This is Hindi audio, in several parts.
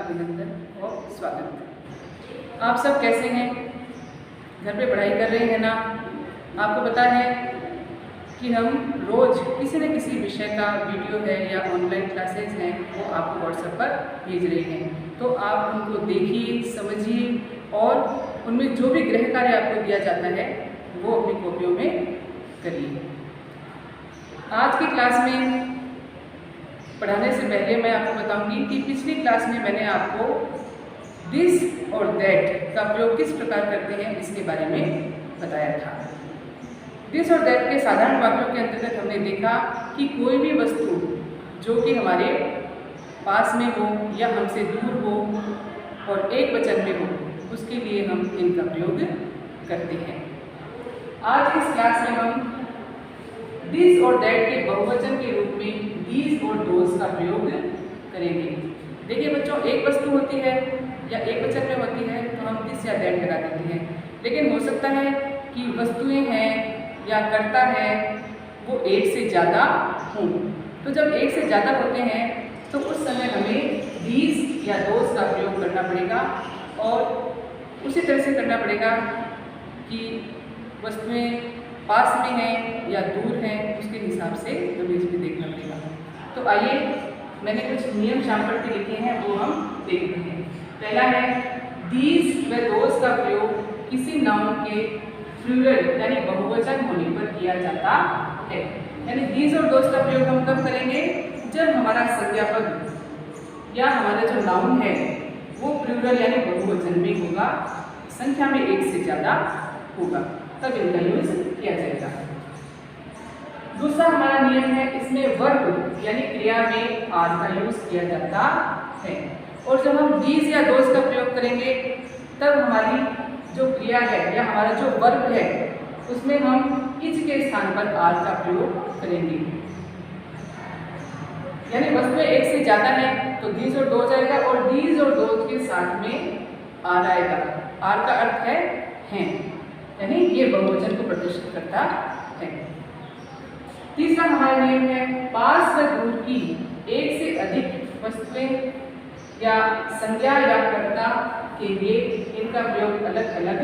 अभिनंदन और स्वागत। आप सब कैसे हैं? घर पे पढ़ाई कर रहे हैं ना? आपको पता है कि हम रोज़ किसी न किसी विषय का वीडियो है या ऑनलाइन क्लासेस हैं वो आपको व्हाट्सएप पर भेज रहे हैं, तो आप उनको देखिए, समझिए और उनमें जो भी गृह कार्य आपको दिया जाता है वो अपनी कॉपियों में करिए। आज की क्लास में पढ़ाने से पहले मैं आपको बताऊंगी कि पिछली क्लास में मैंने आपको दिस और दैट का प्रयोग किस प्रकार करते हैं इसके बारे में बताया था। दिस और दैट के साधारण वाक्यों के अंतर्गत हमने देखा कि कोई भी वस्तु जो कि हमारे पास में हो या हमसे दूर हो और एक वचन में हो, उसके लिए हम इनका प्रयोग करते हैं। आज इस क्लास में हम दिस और दैट के बहुवचन के रूप में दीज और दोज का प्रयोग करेंगे। देखिए बच्चों, एक वस्तु होती है या एक वचन में होती है तो हम दिस या दैट लगा देते हैं, लेकिन हो सकता है कि वस्तुएं हैं या कर्ता है वो एक से ज़्यादा हों। तो जब एक से ज़्यादा होते हैं तो उस समय हमें दीज या दोज का प्रयोग करना पड़ेगा और उसी तरह से करना पड़ेगा कि वस्तुएं पास में हैं या दूर हैं, उसके हिसाब से हमें इसमें देखना पड़ेगा। तो आइए मैंने कुछ नियम शाम पर के लिखे हैं वो हम देखते हैं। पहला है दीज व दोज का प्रयोग किसी नाउन के प्लूरल यानी बहुवचन होने पर किया जाता है। यानी दीज और दोज का प्रयोग हम कब करेंगे? जब हमारा संज्ञापद या हमारा जो नाउन है वो प्लूरल यानी बहुवचन में होगा, संख्या में एक से ज़्यादा होगा, तब इनका यूज किया जाएगा। दूसरा हमारा नियम है, इसमें वर्ब यानी क्रिया में आर का यूज किया जाता है। और जब हम दीज या दोज का प्रयोग करेंगे तब हमारी जो क्रिया है या हमारा जो वर्ब है उसमें हम इज के स्थान पर आर का प्रयोग करेंगे। यानी वस्तुएं एक से ज़्यादा है तो दीज और दोज आएगा और दीज और दोज के साथ में आर आएगा। आर का अर्थ है हैं, यानी ये बहुवचन को प्रदर्शित करता है। तीसरा हमारा नियम है, पास व दूर की एक से अधिक वस्तुएं या संज्ञा या कर्ता के लिए इनका प्रयोग अलग अलग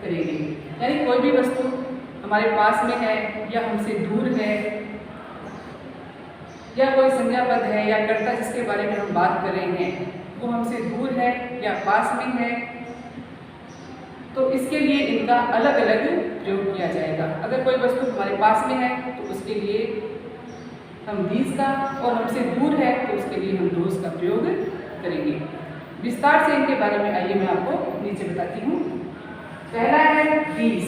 करेंगे। यानी कोई भी वस्तु हमारे पास में है या हमसे दूर है या कोई संज्ञा पद है या कर्ता जिसके बारे में हम बात कर रहे हैं वो हमसे दूर है या पास में है, तो इसके लिए इनका अलग अलग प्रयोग किया जाएगा। अगर कोई वस्तु हमारे पास में है तो उसके लिए हम दीज का, और हमसे दूर है तो उसके लिए हम दोज का प्रयोग करेंगे। विस्तार से इनके बारे में आइए मैं आपको नीचे बताती हूँ। पहला है दीज,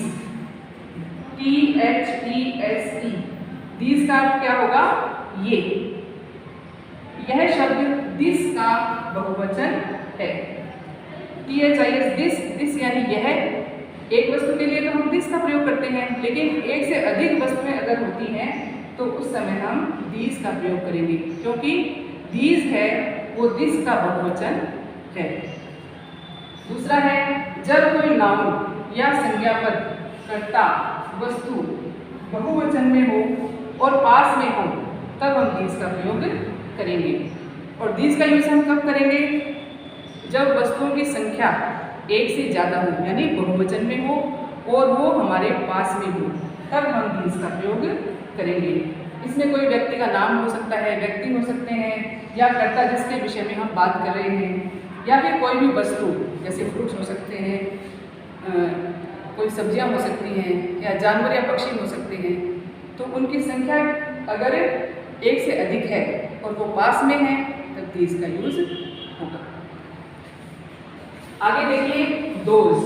THESE। दीज का अर्थ क्या होगा? ये। यह शब्द दिस का बहुवचन है। THIS दिस, दिस यानी यह। एक वस्तु के लिए तो हम दिस का प्रयोग करते हैं, लेकिन एक से अधिक वस्तुएं अगर होती हैं तो उस समय हम दीज का प्रयोग करेंगे, क्योंकि दीज है वो दिस का बहुवचन है। दूसरा है, जब कोई नाउन या संज्ञापद कर्ता वस्तु बहुवचन में हो और पास में हो तब हम दीज का प्रयोग करेंगे। और दीज का यूज हम कब करेंगे? जब वस्तुओं की संख्या एक से ज़्यादा हो, यानी बहुवचन में हो और वो हमारे पास में हो, तब हम दीज का प्रयोग करेंगे। इसमें कोई व्यक्ति का नाम हो सकता है, व्यक्ति हो सकते हैं या कर्ता जिसके विषय में हम बात कर रहे हैं, या फिर कोई भी वस्तु जैसे फ्रूट्स हो सकते हैं, कोई सब्जियां हो सकती हैं या जानवर या पक्षी हो सकते हैं। तो उनकी संख्या अगर एक से अधिक है और वो पास में है तब दीज का यूज होगा। आगे देखिए दोज।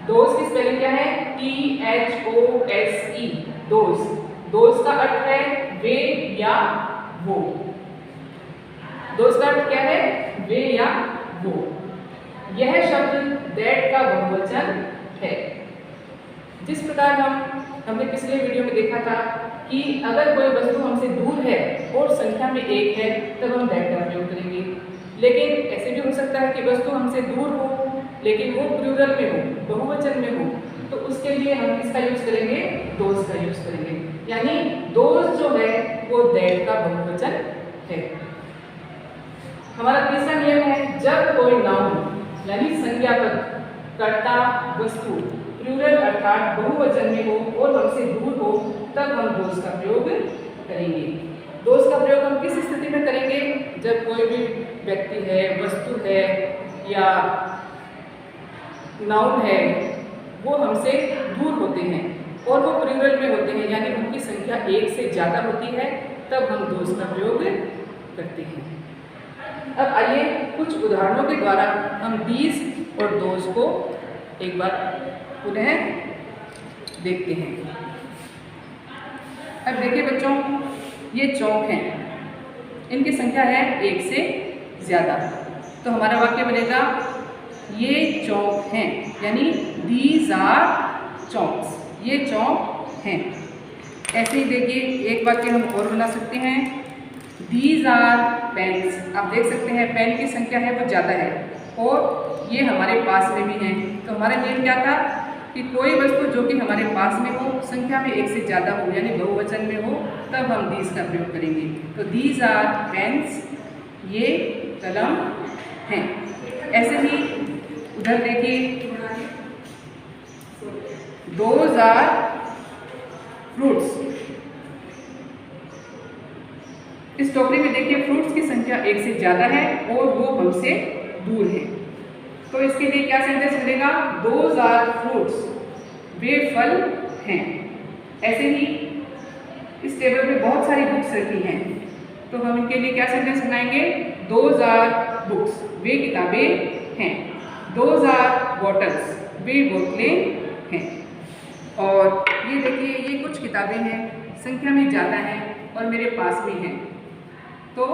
दोज की स्पेलिंग क्या है? THOSE। दोज। दोज का अर्थ है वे या वो। दोज का अर्थ क्या है? वे या वो। यह शब्द दैट का बहुवचन है। जिस प्रकार हमने पिछले वीडियो में देखा था कि अगर कोई वस्तु हमसे दूर है और संख्या में एक है तब हम दैट का प्रयोग करेंगे। लेकिन ऐसे भी हो सकता है कि वस्तु हमसे दूर हो लेकिन वो प्लूरल में हो, बहुवचन में हो, तो उसके लिए हम किसका यूज करेंगे? दोज का यूज करेंगे। यानी दोज जो है वो दैट का बहुवचन है। हमारा तीसरा नियम है, जब कोई नाउन यानी संज्ञापद कर्ता वस्तु प्लूरल अर्थात बहुवचन में हो और हमसे दूर हो तब हम दोष का प्रयोग करेंगे। दोष का प्रयोग हम किस स्थिति में करेंगे? जब कोई भी व्यक्ति है, वस्तु है या नाउन है वो हमसे दूर होते हैं और वो प्लूरल में होते हैं, यानी उनकी संख्या एक से ज़्यादा होती है, तब हम दोष का प्रयोग करते हैं। अब आइए कुछ उदाहरणों के द्वारा हम दीज और दोष को एक बार पुनः देखते हैं। अब देखिए बच्चों, ये चौक हैं, इनकी संख्या है एक से ज़्यादा, तो हमारा वाक्य बनेगा ये चौक हैं, यानी दीज आर चौक्स, ये चौक हैं। ऐसे ही देखिए एक वाक्य हम और बना सकते हैं, दीज आर पेन्स। आप देख सकते हैं पेन की संख्या है वो ज़्यादा है और ये हमारे पास में भी हैं, तो हमारा नियम क्या था कि कोई वस्तु जो कि हमारे पास में हो, संख्या में एक से ज़्यादा हो यानी बहुवचन में हो, तब हम दीज का प्रयोग करेंगे। तो दीज आर पेन्स, ये कलम हैं। ऐसे ही उधर देखिए, दोज आर फ्रूट्स। इस टोकरी में देखिए फ्रूट्स की संख्या एक से ज़्यादा है और वो हमसे दूर है, तो इसके लिए क्या सेंटेंस मिलेगा? दोज आर फ्रूट्स, वे फल हैं। ऐसे ही इस टेबल पे बहुत सारी बुक्स रखी हैं, तो हम इनके लिए क्या सेंटेंस बनाएंगे? दोज आर बुक्स, वे किताबें हैं। दोज आर बॉटल्स, वे बोतलें हैं। और ये देखिए ये कुछ किताबें हैं, संख्या में ज़्यादा हैं और मेरे पास में हैं, तो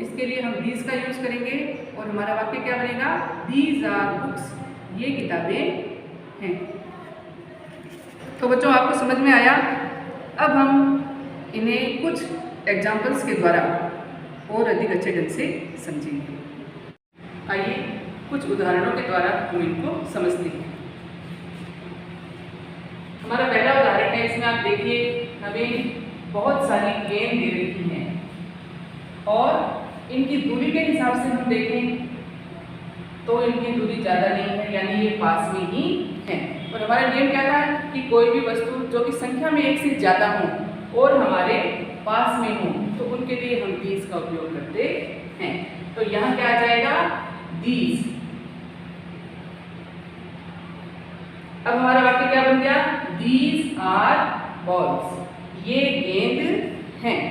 इसके लिए हम दीज का यूज़ करेंगे और हमारा वाक्य क्या बनेगा? दीज आर बुक्स, ये किताबें हैं। तो बच्चों आपको समझ में आया? अब हम इन्हें कुछ एग्जाम्पल्स के द्वारा और अधिक अच्छे ढंग से समझेंगे। आइए कुछ उदाहरणों के द्वारा हम इनको समझते हैं। हमारा पहला उदाहरण है, इसमें आप देखिए हमें बहुत सारी गेंद दे रखी हैं और इनकी दूरी के हिसाब से हम देखें तो इनकी दूरी ज़्यादा नहीं है, यानी ये पास में ही है। और हमारा नियम क्या था कि कोई भी वस्तु जो कि संख्या में एक से ज़्यादा हो और हमारे पास में हो तो उनके लिए हम दीज का उपयोग करते हैं। तो यहाँ क्या आ जाएगा? दीज। अब हमारा वाक्य क्या बन गया? दीज आर बॉल्स, ये गेंद हैं।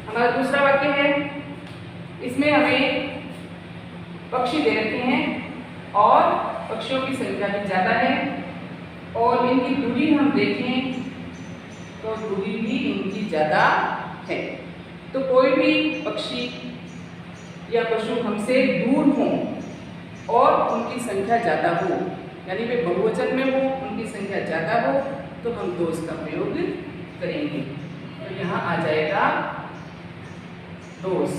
हमारा दूसरा वाक्य है, इसमें हमें पक्षी दे रखे हैं और पक्षियों की संख्या भी ज़्यादा है और इनकी दूरी हम देखें तो दूरी भी इनकी ज़्यादा है। तो कोई भी पक्षी या पशु हमसे दूर हों और उनकी संख्या ज़्यादा हो, यानी वे बहुवचन में हो, उनकी संख्या ज़्यादा हो, तो हम दोष का प्रयोग करेंगे। तो यहाँ आ जाएगा दोष।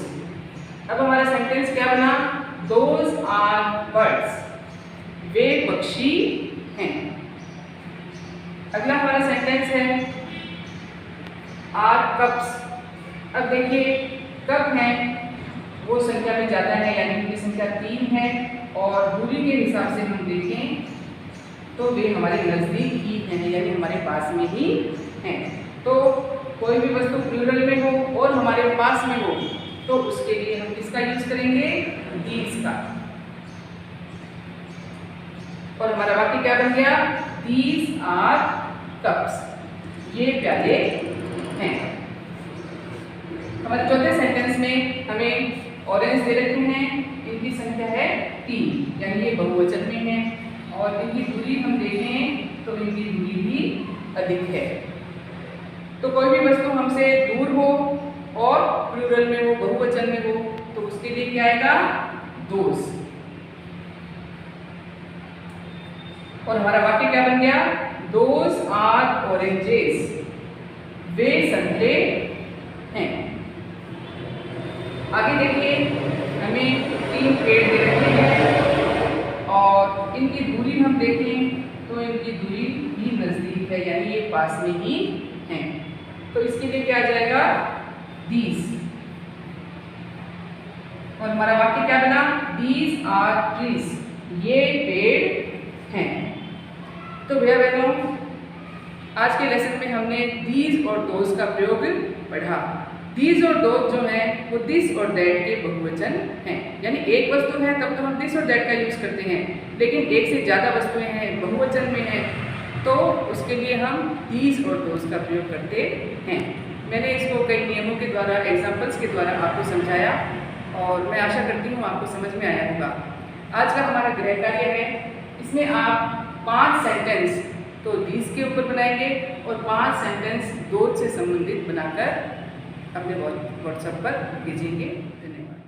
अब हमारा सेंटेंस क्या बना? दोज आर बर्ड्स, वे पक्षी हैं। अगला हमारा सेंटेंस है आर कप्स। अब देखिए कप हैं वो संख्या में ज़्यादा है, यानी उनकी संख्या 3 है और दूरी के हिसाब से हम देखें तो वे हमारे नज़दीक ही हैं, यानी हमारे पास में ही हैं। तो कोई भी वस्तु प्लूरल में हो और हमारे पास में हो तो उसके लिए हम किसका यूज करेंगे? दीज का। और हमारा वाक्य क्या बन गया? दीज आर कप्स, ये प्याले हैं। हमारे चौथे सेंटेंस में हमें ऑरेंज दे रखे हैं, इनकी संख्या है 3, यानी ये बहुवचन में है और इनकी दूरी हम देखें तो इनकी दूरी भी अधिक है। तो कोई भी वस्तु हमसे दूर हो और प्लूरल में हो, बहुवचन में हो, तो उसके लिए क्या आएगा? दोष। और हमारा वाक्य क्या बन गया? दोज आर ऑरेंजेस, वे संतरे हैं। आगे देखिए हमें 3 पेड़ दे रखे हैं और इनकी दूरी हम देखें तो इनकी दूरी भी नज़दीक है, यानी ये पास में ही हैं। तो इसके लिए क्या आ जाएगा? दीज। और हमारा वाक्य क्या बना? दीज आर ट्रीज, ये पेड़ हैं। तो भैया बहनों, आज के लेसन में हमने दीज और दोज का प्रयोग पढ़ा। दीज और दोज जो हैं वो दिस और दैट के बहुवचन हैं, यानी एक वस्तु है तब तो हम दिस और दैट का यूज़ करते हैं, लेकिन एक से ज़्यादा वस्तुएं हैं, बहुवचन में हैं, तो उसके लिए हम दीज और दोज का प्रयोग करते हैं। मैंने इसको कई नियमों के द्वारा, एग्जाम्पल्स के द्वारा आपको समझाया और मैं आशा करती हूँ आपको समझ में आया होगा। आज का हमारा गृह कार्य है, इसमें आप 5 सेंटेंस तो दीज के ऊपर बनाएंगे और 5 सेंटेंस दोज से संबंधित बनाकर अपने व्हाट्सएप पर भेजेंगे। धन्यवाद।